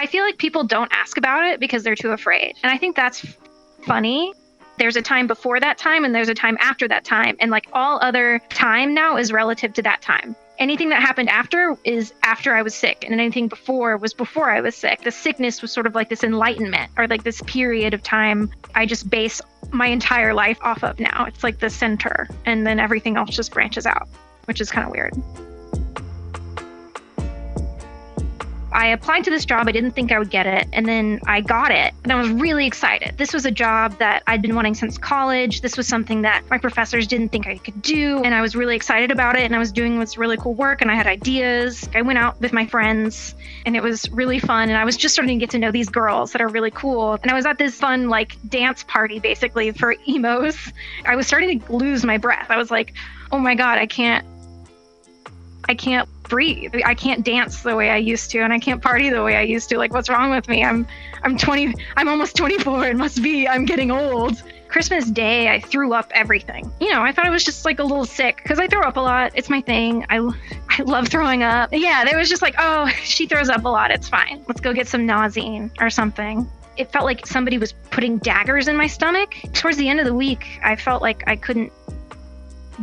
I feel like people don't ask about it because they're too afraid. And I think that's funny. There's a time before that time and there's a time after that time. And like all other time now is relative to that time. Anything that happened after is after I was sick, and anything before was before I was sick. The sickness was sort of like this enlightenment, or like this period of time I just base my entire life off of now. It's like the center, and then everything else just branches out, which is kind of weird. I applied to this job. I didn't think I would get it. And then I got it. And I was really excited. This was a job that I'd been wanting since college. This was something that my professors didn't think I could do. And I was really excited about it. And I was doing this really cool work and I had ideas. I went out with my friends and it was really fun. And I was just starting to get to know these girls that are really cool. And I was at this fun like dance party basically for emos. I was starting to lose my breath. I was like, oh my God, I can't breathe. I can't dance the way I used to, and I can't party the way I used to. Like, what's wrong with me? I'm almost 24. It must be, I'm getting old. Christmas Day, I threw up everything. I thought I was just like a little sick because I throw up a lot. It's my thing. I love throwing up. Yeah, they was just like, oh, she throws up a lot. It's fine. Let's go get some Nausine or something. It felt like somebody was putting daggers in my stomach. Towards the end of the week, I felt like I couldn't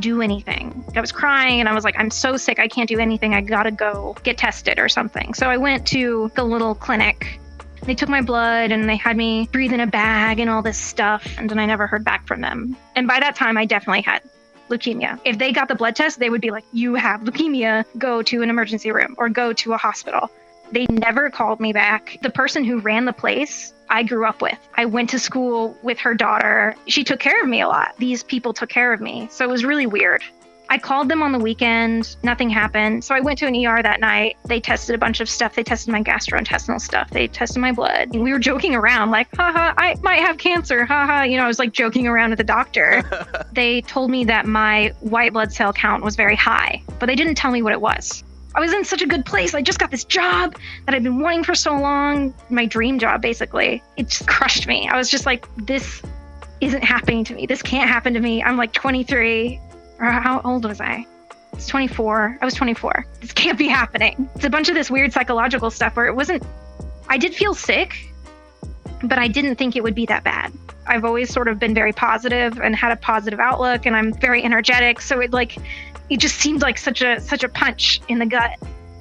do anything. I was crying and I was like, I'm so sick. I can't do anything. I gotta go get tested or something. So I went to the little clinic. They took my blood and they had me breathe in a bag and all this stuff. And then I never heard back from them. And by that time, I definitely had leukemia. If they got the blood test, they would be like, you have leukemia, go to an emergency room or go to a hospital. They never called me back. The person who ran the place, I grew up with. I went to school with her daughter. She took care of me a lot. These people took care of me. So it was really weird. I called them on the weekend. Nothing happened. So I went to an ER that night. They tested a bunch of stuff. They tested my gastrointestinal stuff. They tested my blood. And we were joking around like, haha, I might have cancer. Haha. I was like joking around with the doctor. They told me that my white blood cell count was very high, but they didn't tell me what it was. I was in such a good place. I just got this job that I've been wanting for so long. My dream job, basically. It just crushed me. I was just like, this isn't happening to me. This can't happen to me. I'm like 23. Or how old was I? I was 24. I was 24. This can't be happening. It's a bunch of this weird psychological stuff where I did feel sick, but I didn't think it would be that bad. I've always sort of been very positive and had a positive outlook, and I'm very energetic. So it just seemed like such a punch in the gut,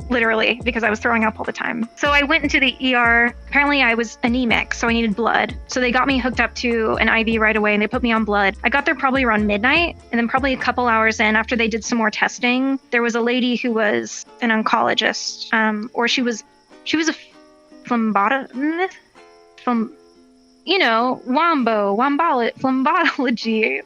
literally, because I was throwing up all the time. So I went into the ER. Apparently I was anemic, so I needed blood. So they got me hooked up to an IV right away and they put me on blood. I got there probably around midnight, and then probably a couple hours in, after they did some more testing, there was a lady who was an oncologist, or she was a phlebotomist, phlebonology.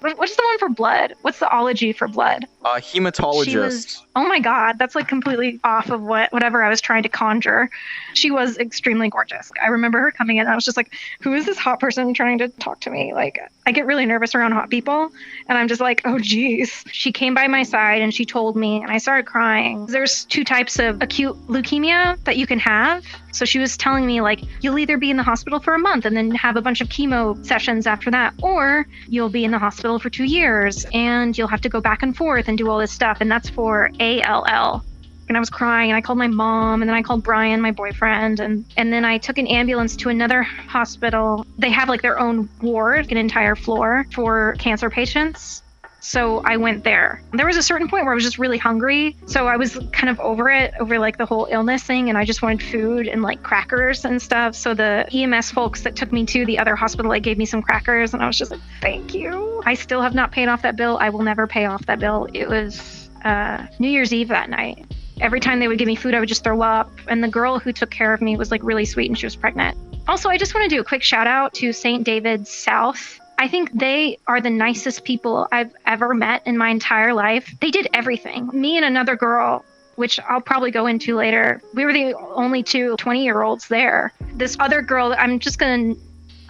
What's the one for blood? What's the ology for blood? Hematologist. Oh my God, that's like completely off of whatever I was trying to conjure. She was extremely gorgeous. I remember her coming in and I was just like, who is this hot person trying to talk to me? Like, I get really nervous around hot people and I'm just like, oh geez. She came by my side and she told me, and I started crying. There's 2 types of acute leukemia that you can have. So she was telling me like, you'll either be in the hospital for a month and then have a bunch of chemo sessions after that, or you'll be in the hospital for 2 years and you'll have to go back and forth and do all this stuff. And that's for ALL. And I was crying and I called my mom and then I called Brian, my boyfriend. And then I took an ambulance to another hospital. They have like their own ward, an entire floor for cancer patients. So I went there. There was a certain point where I was just really hungry. So I was kind of over like the whole illness thing. And I just wanted food and like crackers and stuff. So the EMS folks that took me to the other hospital, they gave me some crackers. And I was just like, thank you. I still have not paid off that bill. I will never pay off that bill. It was New Year's Eve that night. Every time they would give me food, I would just throw up. And the girl who took care of me was like really sweet and she was pregnant. Also, I just want to do a quick shout out to St. David's South. I think they are the nicest people I've ever met in my entire life. They did everything. Me and another girl, which I'll probably go into later, we were the only 2 20-year-olds there. This other girl, I'm going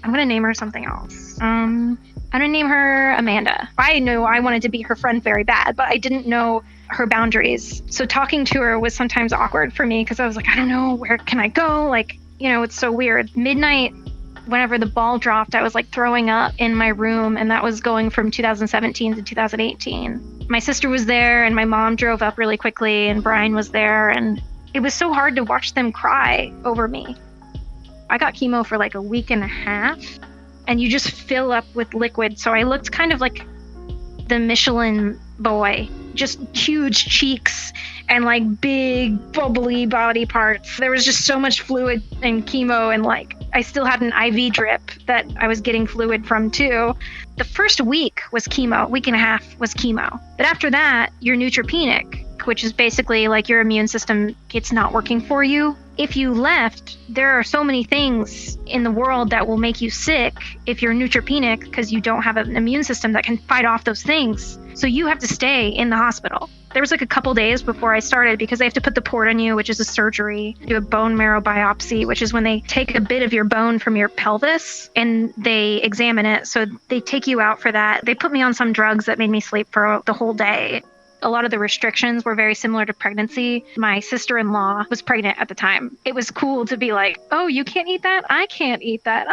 to name her something else. I'm going to name her Amanda. I knew I wanted to be her friend very bad, but I didn't know her boundaries. So talking to her was sometimes awkward for me because I was like, I don't know, where can I go? Like, it's so weird. Midnight, whenever the ball dropped, I was like throwing up in my room, and that was going from 2017 to 2018. My sister was there and my mom drove up really quickly and Brian was there, and it was so hard to watch them cry over me. I got chemo for like a week and a half, and you just fill up with liquid. So I looked kind of like the Michelin boy, just huge cheeks and like big bubbly body parts. There was just so much fluid and chemo, and like I still had an IV drip that I was getting fluid from too. The first week was chemo, week and a half was chemo. But after that, you're neutropenic, which is basically like your immune system, it's not working for you. If you left, there are so many things in the world that will make you sick if you're neutropenic because you don't have an immune system that can fight off those things. So you have to stay in the hospital. There was like a couple days before I started because they have to put the port on you, which is a surgery, do a bone marrow biopsy, which is when they take a bit of your bone from your pelvis and they examine it. So they take you out for that. They put me on some drugs that made me sleep for the whole day. A lot of the restrictions were very similar to pregnancy. My sister-in-law was pregnant at the time. It was cool to be like, oh, you can't eat that? I can't eat that.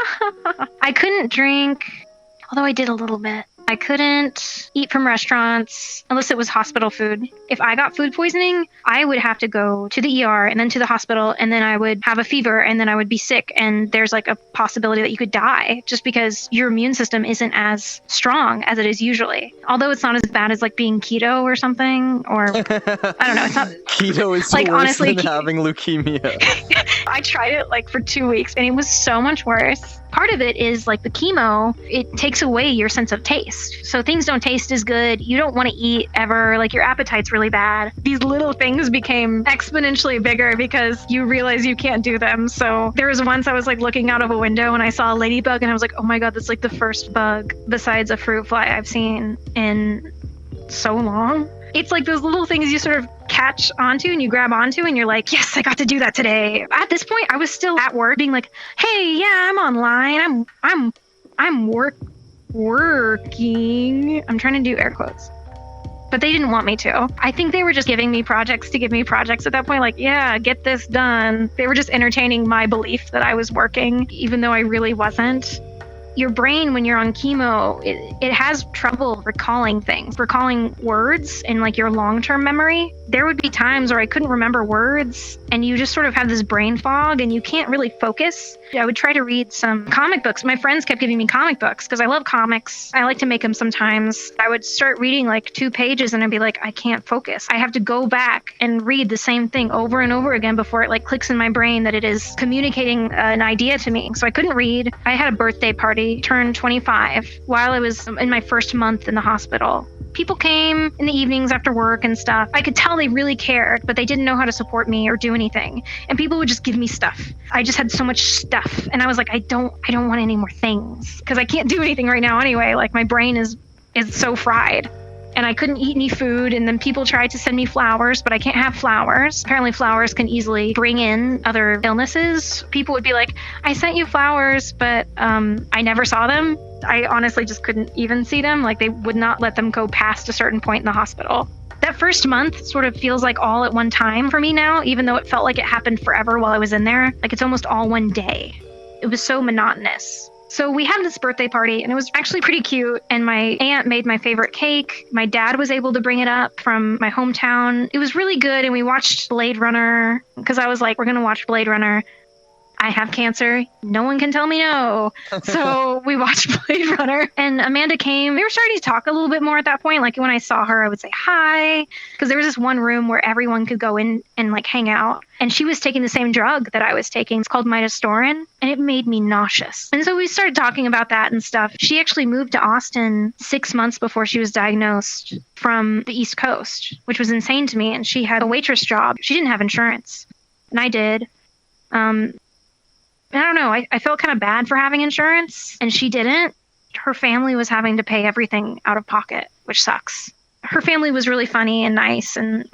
I couldn't drink, although I did a little bit. I couldn't eat from restaurants unless it was hospital food. If I got food poisoning, I would have to go to the ER and then to the hospital, and then I would have a fever and then I would be sick. And there's like a possibility that you could die just because your immune system isn't as strong as it is usually. Although it's not as bad as like being keto or something, or I don't know. It's not keto is like worse honestly than having leukemia. I tried it like for 2 weeks and it was so much worse. Part of it is like the chemo, it takes away your sense of taste. So things don't taste as good. You don't want to eat ever. Like your appetite's really bad. These little things became exponentially bigger because you realize you can't do them. So there was once I was like looking out of a window and I saw a ladybug and I was like, oh my God, that's like the first bug besides a fruit fly I've seen in so long. It's like those little things you sort of catch onto and you grab onto and you're like, yes, I got to do that today. At this point, I was still at work being like, hey, yeah, I'm online. I'm working. I'm trying to do air quotes. But they didn't want me to. I think they were just giving me projects to give me projects at that point. Like, yeah, get this done. They were just entertaining my belief that I was working, even though I really wasn't. Your brain, when you're on chemo, it has trouble recalling things, recalling words in like your long-term memory. There would be times where I couldn't remember words and you just sort of have this brain fog and you can't really focus. I would try to read some comic books. My friends kept giving me comic books because I love comics. I like to make them sometimes. I would start reading like 2 pages and I'd be like, I can't focus. I have to go back and read the same thing over and over again before it like clicks in my brain that it is communicating an idea to me. So I couldn't read. I had a birthday party, turned 25 while I was in my first month in the hospital. People came in the evenings after work and stuff. I could tell they really cared, but they didn't know how to support me or do anything. And people would just give me stuff. I just had so much stuff. And I was like, I don't want any more things because I can't do anything right now anyway. Like my brain is so fried. And I couldn't eat any food. And then people tried to send me flowers, but I can't have flowers. Apparently flowers can easily bring in other illnesses. People would be like, I sent you flowers, but I never saw them. I honestly just couldn't even see them. Like they would not let them go past a certain point in the hospital. That first month sort of feels like all at one time for me now, even though it felt like it happened forever while I was in there. Like it's almost all one day. It was so monotonous. So we had this birthday party and it was actually pretty cute. And my aunt made my favorite cake. My dad was able to bring it up from my hometown. It was really good. And we watched Blade Runner because I was like, we're going to watch Blade Runner. I have cancer. No one can tell me no. So we watched Blade Runner and Amanda came. We were starting to talk a little bit more at that point. Like when I saw her, I would say hi because there was this one room where everyone could go in and like hang out. And she was taking the same drug that I was taking. It's called midostaurin and it made me nauseous. And so we started talking about that and stuff. She actually moved to Austin 6 months before she was diagnosed from the East Coast, which was insane to me. And she had a waitress job. She didn't have insurance and I did. I don't know. I felt kind of bad for having insurance and she didn't. Her family was having to pay everything out of pocket, which sucks. Her family was really funny and nice and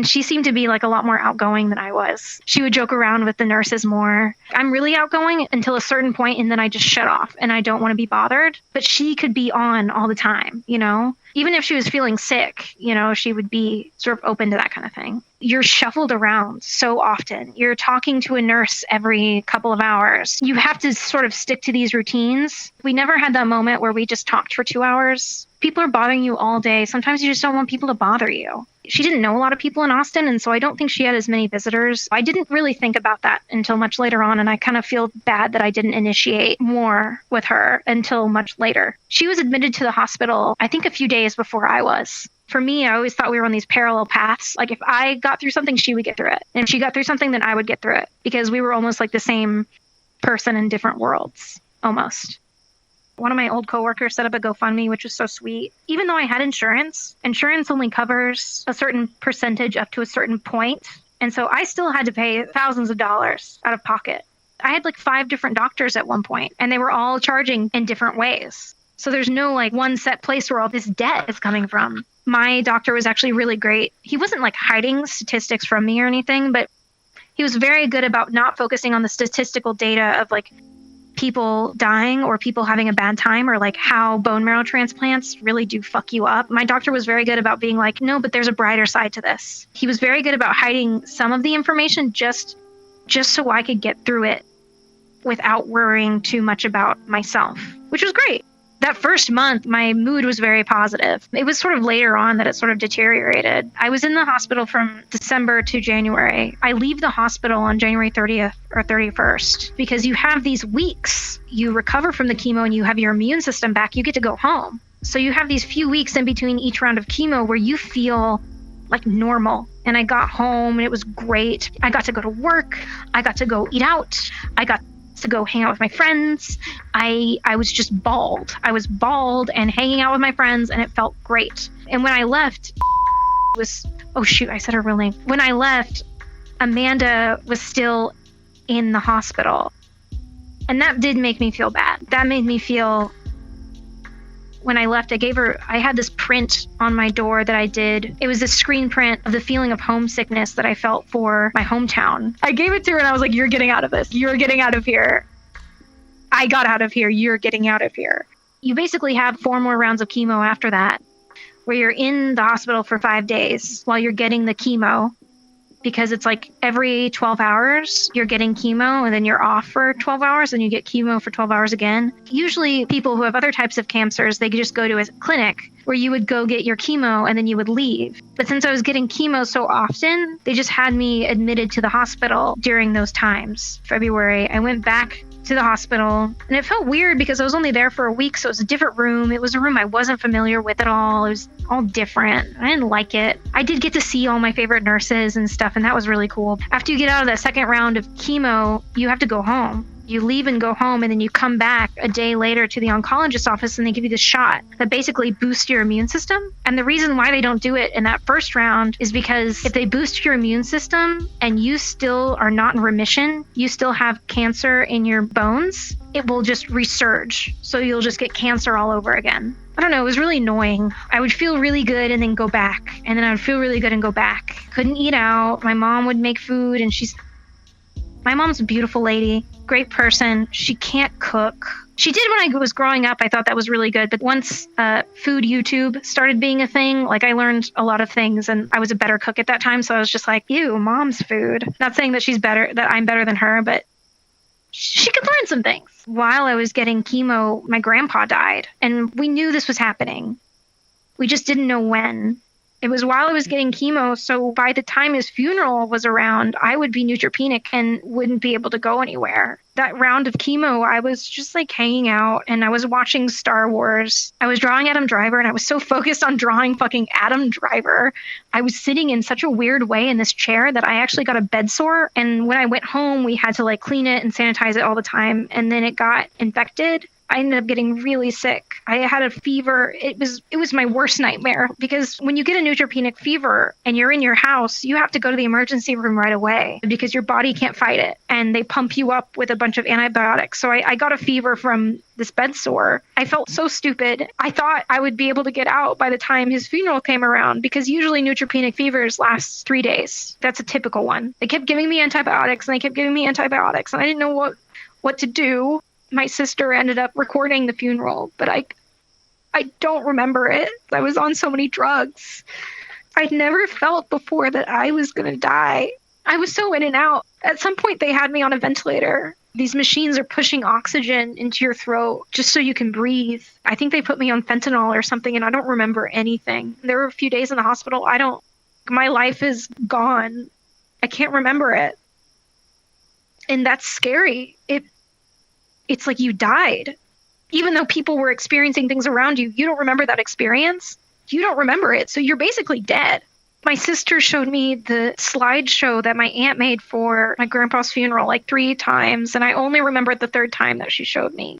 she seemed to be like a lot more outgoing than I was. She would joke around with the nurses more. I'm really outgoing until a certain point and then I just shut off and I don't want to be bothered. But she could be on all the time, you know? Even if she was feeling sick, you know, she would be sort of open to that kind of thing. You're shuffled around so often. You're talking to a nurse every couple of hours. You have to sort of stick to these routines. We never had that moment where we just talked for 2 hours. People are bothering you all day. Sometimes you just don't want people to bother you. she didn't know a lot of people in Austin, and so I don't think she had as many visitors. I didn't really think about that until much later on, and I kind of feel bad that I didn't initiate more with her until much later. She was admitted to the hospital, I think a few days before I was. For me, I always thought we were on these parallel paths. Like if I got through something, she would get through it. And if she got through something, then I would get through it, because we were almost like the same person in different worlds, almost. One of my old coworkers set up a GoFundMe, which was so sweet. Even though I had insurance only covers a certain percentage up to a certain point. And so I still had to pay thousands of dollars out of pocket. I had like 5 different doctors at one point, and they were all charging in different ways. So there's no like one set place where all this debt is coming from. My doctor was actually really great. He wasn't like hiding statistics from me or anything, but he was very good about not focusing on the statistical data of like people dying or people having a bad time, or like how bone marrow transplants really do fuck you up. My doctor was very good about being like, no, but there's a brighter side to this. He was very good about hiding some of the information just so I could get through it without worrying too much about myself, which was great. That first month, my mood was very positive. It was sort of later on that it sort of deteriorated. I was in the hospital from December to January. I leave the hospital on January 30th or 31st because you have these weeks. You recover from the chemo and you have your immune system back. You get to go home. So you have these few weeks in between each round of chemo where you feel like normal. And I got home and it was great. I got to go to work. I got to go eat out. I got to go hang out with my friends. I was just bald. I was bald and hanging out with my friends, and it felt great. And when I left, oh shoot, I said her real name. When I left, Amanda was still in the hospital. And that did make me feel bad. That made me feel, when I left, I had this print on my door that I did. It was a screen print of the feeling of homesickness that I felt for my hometown. I gave it to her and I was like, you're getting out of this. You're getting out of here. I got out of here. You're getting out of here. You basically have 4 more rounds of chemo after that, where you're in the hospital for 5 days while you're getting the chemo. Because it's like every 12 hours, you're getting chemo and then you're off for 12 hours and you get chemo for 12 hours again. Usually people who have other types of cancers, they just go to a clinic where you would go get your chemo and then you would leave. But since I was getting chemo so often, they just had me admitted to the hospital during those times. February, I went back to the hospital and it felt weird because I was only there for a week. So it was a different room. It was a room I wasn't familiar with at all. It was all different. I didn't like it. I did get to see all my favorite nurses and stuff, and that was really cool. After you get out of that second round of chemo, you have to go home. You leave and go home, and then you come back a day later to the oncologist's office and they give you this shot that basically boosts your immune system. And the reason why they don't do it in that first round is because if they boost your immune system and you still are not in remission, you still have cancer in your bones, it will just resurge. So you'll just get cancer all over again. I don't know, it was really annoying. I would feel really good and then go back. And then I would feel really good and go back. Couldn't eat out. My mom would make food and my mom's a beautiful lady, great person. She can't cook. She did when I was growing up. I thought that was really good. But once food YouTube started being a thing, like I learned a lot of things and I was a better cook at that time. So I was just like, ew, mom's food. Not saying that that I'm better than her, but she could learn some things. While I was getting chemo, my grandpa died and we knew this was happening. We just didn't know when. It was while I was getting chemo, so by the time his funeral was around, I would be neutropenic and wouldn't be able to go anywhere. That round of chemo, I was just like hanging out and I was watching Star Wars. I was drawing Adam Driver and I was so focused on drawing fucking Adam Driver. I was sitting in such a weird way in this chair that I actually got a bed sore. And when I went home, we had to like clean it and sanitize it all the time. And then it got infected. I ended up getting really sick. I had a fever. It was my worst nightmare because when you get a neutropenic fever and you're in your house, you have to go to the emergency room right away because your body can't fight it. And they pump you up with a bunch of antibiotics. So I got a fever from this bed sore. I felt so stupid. I thought I would be able to get out by the time his funeral came around because usually neutropenic fevers last 3 days. That's a typical one. They kept giving me antibiotics and I didn't know what to do. My sister ended up recording the funeral, but I don't remember it. I was on so many drugs. I'd never felt before that I was going to die. I was so in and out. At some point, they had me on a ventilator. These machines are pushing oxygen into your throat just so you can breathe. I think they put me on fentanyl or something, and I don't remember anything. There were a few days in the hospital. I don't my life is gone. I can't remember it. And that's scary. It's like you died. Even though people were experiencing things around you, you don't remember that experience. You don't remember it. So you're basically dead. My sister showed me the slideshow that my aunt made for my grandpa's funeral like 3 times. And I only remembered the 3rd time that she showed me.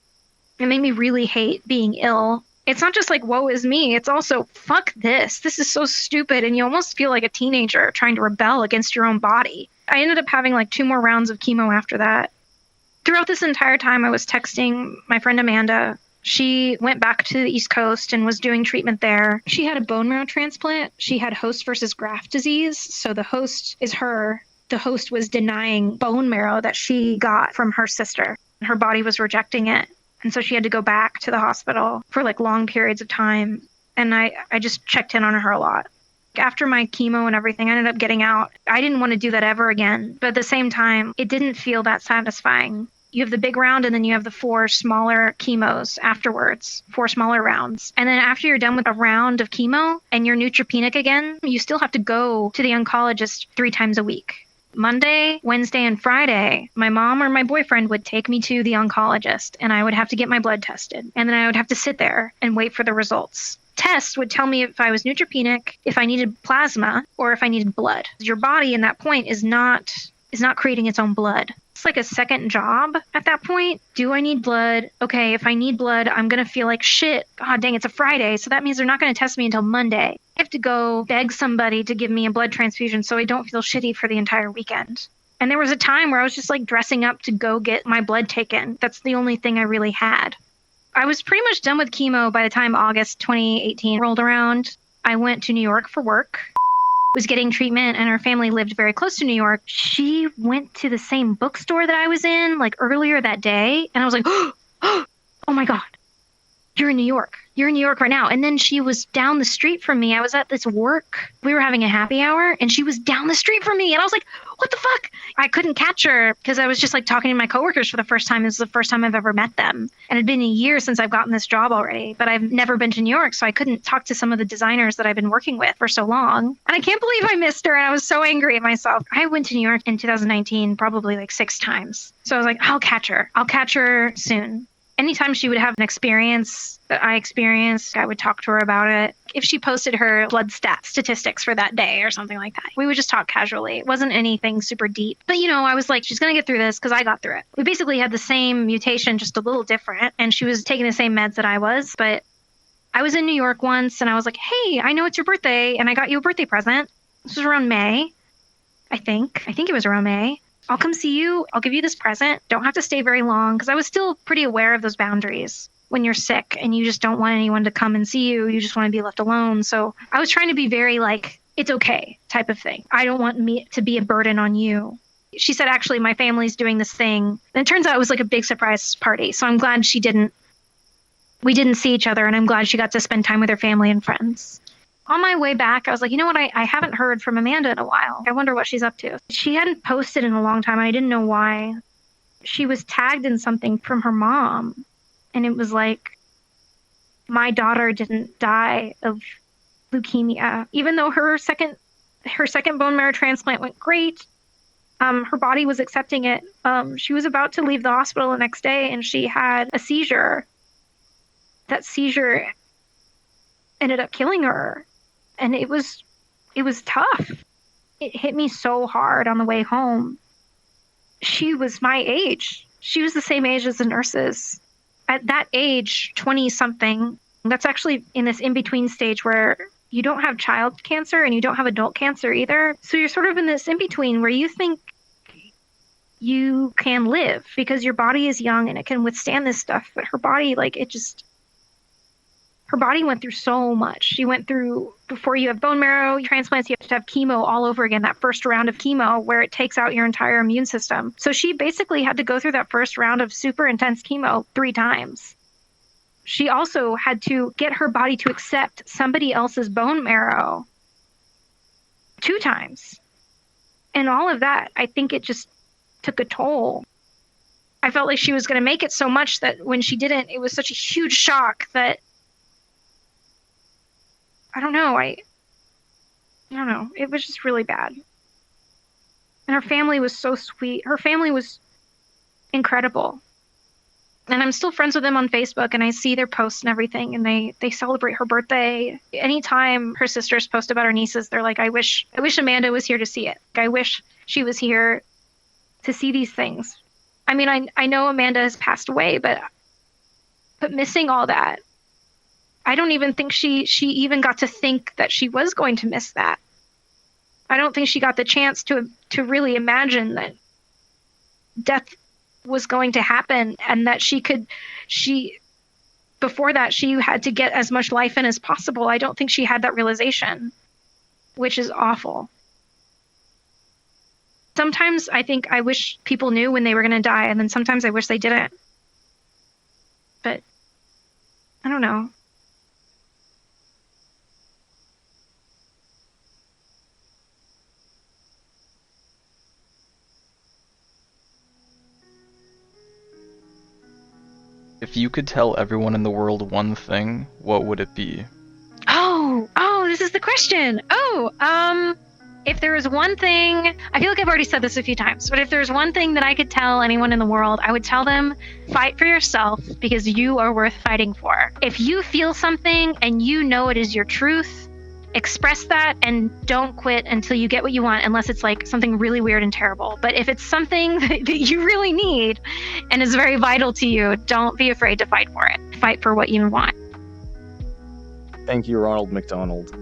It made me really hate being ill. It's not just like, woe is me. It's also, fuck this. This is so stupid. And you almost feel like a teenager trying to rebel against your own body. I ended up having like 2 more rounds of chemo after that. Throughout this entire time, I was texting my friend Amanda. She went back to the East Coast and was doing treatment there. She had a bone marrow transplant. She had host versus graft disease. So the host is her. The host was denying bone marrow that she got from her sister. Her body was rejecting it. And so she had to go back to the hospital for like long periods of time. And I just checked in on her a lot. After my chemo and everything, I ended up getting out. I didn't want to do that ever again. But at the same time, it didn't feel that satisfying. You have the big round and then you have the 4 smaller chemos afterwards, 4 smaller rounds. And then after you're done with a round of chemo and you're neutropenic again, you still have to go to the oncologist 3 times a week. Monday, Wednesday, and Friday, my mom or my boyfriend would take me to the oncologist and I would have to get my blood tested. And then I would have to sit there and wait for the results. Tests would tell me if I was neutropenic, if I needed plasma, or if I needed blood. Your body in that point is not creating its own blood. It's like a second job at that point. Do I need blood? Okay, if I need blood, I'm going to feel like shit. God dang, it's a Friday, so that means they're not going to test me until Monday. I have to go beg somebody to give me a blood transfusion so I don't feel shitty for the entire weekend. And there was a time where I was just like dressing up to go get my blood taken. That's the only thing I really had. I was pretty much done with chemo by the time August 2018 rolled around. I went to New York for work. Was getting treatment and her family lived very close to New York. She went to the same bookstore that I was in like earlier that day. And I was like, oh my God, you're in New York. You're in New York right now. And then she was down the street from me. I was at this work. We were having a happy hour and she was down the street from me. And I was like, what the fuck? I couldn't catch her because I was just like talking to my coworkers for the first time. This is the first time I've ever met them. And it'd been a year since I've gotten this job already, but I've never been to New York. So I couldn't talk to some of the designers that I've been working with for so long. And I can't believe I missed her. And I was so angry at myself. I went to New York in 2019, probably like 6 times. So I was like, I'll catch her. I'll catch her soon. Anytime she would have an experience that I experienced, I would talk to her about it. If she posted her blood statistics for that day or something like that, we would just talk casually. It wasn't anything super deep. But, I was like, she's going to get through this because I got through it. We basically had the same mutation, just a little different. And she was taking the same meds that I was. But I was in New York once and I was like, hey, I know it's your birthday and I got you a birthday present. This was around May, I think. I think it was around May. I'll come see you. I'll give you this present. Don't have to stay very long because I was still pretty aware of those boundaries when you're sick and you just don't want anyone to come and see you. You just want to be left alone. So I was trying to be very like, it's okay type of thing. I don't want me to be a burden on you. She said, actually, my family's doing this thing. And it turns out it was like a big surprise party. So I'm glad we didn't see each other and I'm glad she got to spend time with her family and friends. On my way back, I was like, you know what? I haven't heard from Amanda in a while. I wonder what she's up to. She hadn't posted in a long time. I didn't know why. She was tagged in something from her mom. And it was like, my daughter didn't die of leukemia. Even though her second bone marrow transplant went great, her body was accepting it. She was about to leave the hospital the next day and she had a seizure. That seizure ended up killing her. And it was tough. It hit me so hard on the way home. She was my age. She was the same age as the nurses. At that age, 20-something, that's actually in this in-between stage where you don't have child cancer and you don't have adult cancer either. So you're sort of in this in-between where you think you can live because your body is young and it can withstand this stuff. But her body, her body went through so much. She went through, before you have bone marrow transplants, you have to have chemo all over again, that first round of chemo where it takes out your entire immune system. So she basically had to go through that first round of super intense chemo 3 times. She also had to get her body to accept somebody else's bone marrow 2 times. And all of that, I think it just took a toll. I felt like she was going to make it so much that when she didn't, it was such a huge shock that I don't know. I I don't know. It was just really bad. And her family was so sweet. Her family was incredible. And I'm still friends with them on Facebook, and I see their posts and everything, and they celebrate her birthday. Anytime her sisters post about her nieces, they're like, I wish Amanda was here to see it. I wish she was here to see these things. I mean, I know Amanda has passed away, but missing all that, I don't even think she even got to think that she was going to miss that. I don't think she got the chance to really imagine that death was going to happen, and that before that she had to get as much life in as possible. I don't think she had that realization, which is awful. Sometimes I think I wish people knew when they were going to die, and then sometimes I wish they didn't. But I don't know. If you could tell everyone in the world one thing, what would it be? Oh, this is the question. If there was one thing, I feel like I've already said this a few times, but if there's one thing that I could tell anyone in the world, I would tell them, fight for yourself because you are worth fighting for. If you feel something and you know it is your truth, express that and don't quit until you get what you want, unless it's like something really weird and terrible. But if it's something that you really need and is very vital to you, don't be afraid to fight for it. Fight for what you want. Thank you, Ronald McDonald.